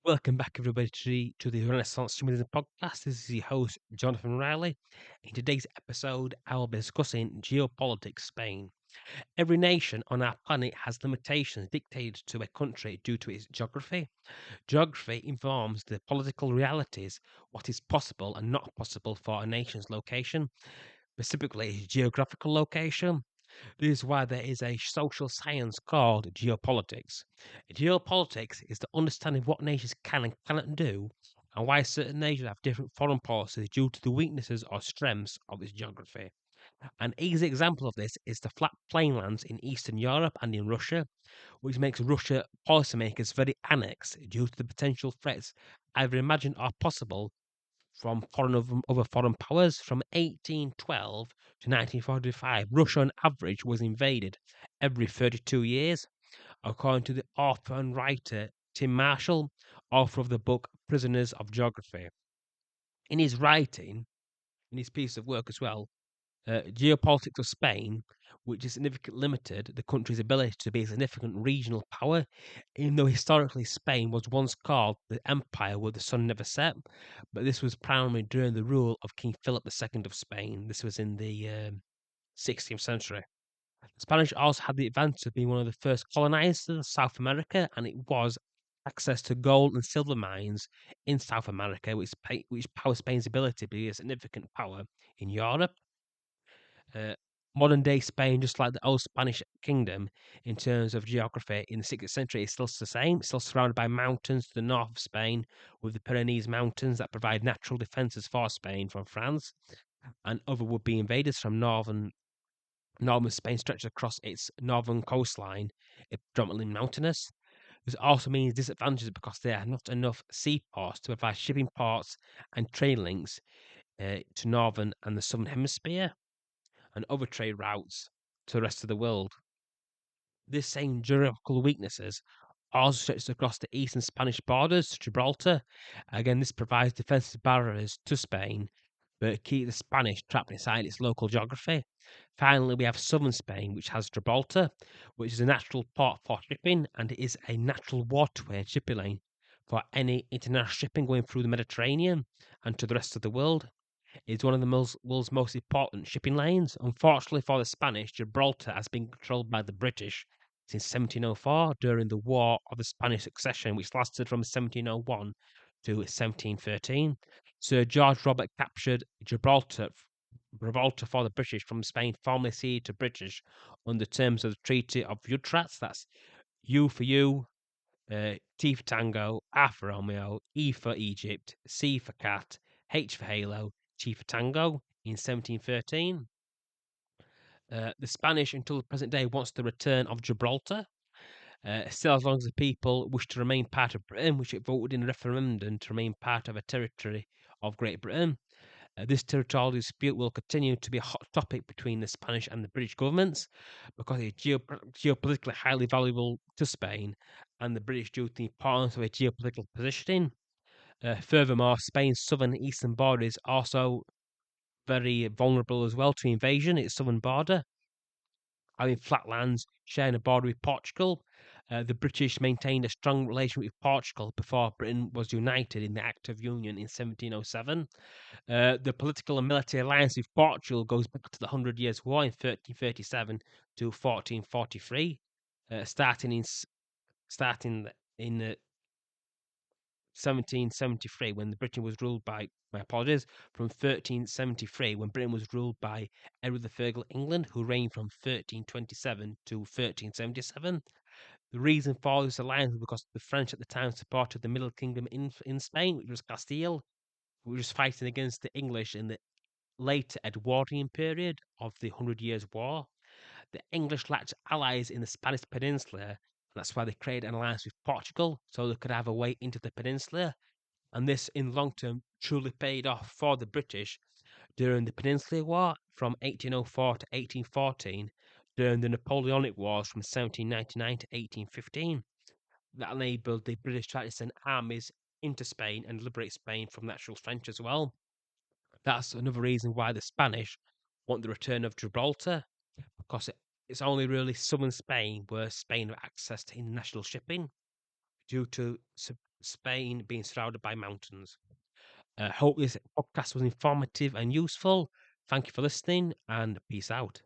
Welcome back, everybody, to the Renaissance Humanism podcast. This is your host, Jonathan Riley. In today's episode, I will be discussing geopolitics Spain. Every nation on our planet has limitations dictated to a country due to its geography. Geography informs the political realities, what is possible and not possible for a nation's location, specifically its geographical location. This is why there is a social science called geopolitics. Geopolitics is the understanding of what nations can and cannot do, and why certain nations have different foreign policies due to the weaknesses or strengths of its geography. An easy example of this is the flat plainlands in Eastern Europe and in Russia, which makes Russia policymakers very annexed due to the potential threats either imagined or possible from other foreign powers. From 1812 to 1945, Russia on average was invaded every 32 years, according to the author and writer Tim Marshall, author of the book Prisoners of Geography. In his writing, in his piece of work as well, Geopolitics of Spain, which is significantly limited the country's ability to be a significant regional power, even though historically Spain was once called the empire where the sun never set, but this was primarily during the rule of King Philip II of Spain. This was in the 16th century. The Spanish also had the advantage of being one of the first colonizers of South America, and it was access to gold and silver mines in South America, which powered Spain's ability to be a significant power in Europe. Uh, Modern day Spain, just like the old Spanish kingdom in terms of geography in the 16th century, is still the same. It's still surrounded by mountains to the north of Spain, with the Pyrenees Mountains that provide natural defences for Spain from France and other would be invaders from northern Spain stretches across its northern coastline, it's predominantly mountainous. This also means disadvantages because there are not enough seaports to provide shipping ports and trade links to northern and the southern hemisphere and other trade routes to the rest of the world. This same geographical weaknesses also stretches across the eastern Spanish borders to Gibraltar. Again, this provides defensive barriers to Spain, but keep the Spanish trapped inside its local geography. Finally, we have southern Spain, which has Gibraltar, which is a natural port for shipping, and it is a natural waterway and shipping lane for any international shipping going through the Mediterranean and to the rest of the world. It's one of the world's most important shipping lanes. Unfortunately for the Spanish, Gibraltar has been controlled by the British since 1704 during the War of the Spanish Succession, which lasted from 1701 to 1713. Sir George Robert captured Gibraltar for the British from Spain, formerly ceded to British under terms of the Treaty of Utrecht. That's U for U, T for Tango, R for Romeo, E for Egypt, C for Cat, H for Halo, T for Tango in 1713. The Spanish, until the present day, wants the return of Gibraltar. Still, as long as the people wish to remain part of Britain, which it voted in a referendum to remain part of a territory of Great Britain. This territorial dispute will continue to be a hot topic between the Spanish and the British governments because it's geopolitically highly valuable to Spain and the British due to the importance of a geopolitical positioning. Furthermore, Spain's southern and eastern border is also very vulnerable as well to invasion, its southern border. Having flatlands sharing a border with Portugal, the British maintained a strong relation with Portugal before Britain was united in the Act of Union in 1707. The political and military alliance with Portugal goes back to the Hundred Years' War in 1337 to 1443, starting in 1773 when Britain was ruled by, my apologies, from 1373 when Britain was ruled by Edward III of England, who reigned from 1327 to 1377. The reason for this alliance was because the French at the time supported the Middle Kingdom in Spain, which was Castile, which was fighting against the English in the later Edwardian period of the Hundred Years' War. The English lacked allies in the Spanish peninsula, and that's why they created an alliance with Portugal so they could have a way into the peninsula. And this, in long term, truly paid off for the British during the Peninsular War from 1804 to 1814, during the Napoleonic Wars from 1799 to 1815. That enabled the British to send armies into Spain and liberate Spain from the actual French as well. That's another reason why the Spanish want the return of Gibraltar, because it's only really southern Spain where Spain have access to international shipping due to Spain being surrounded by mountains. Hope this podcast was informative and useful. Thank you for listening and peace out.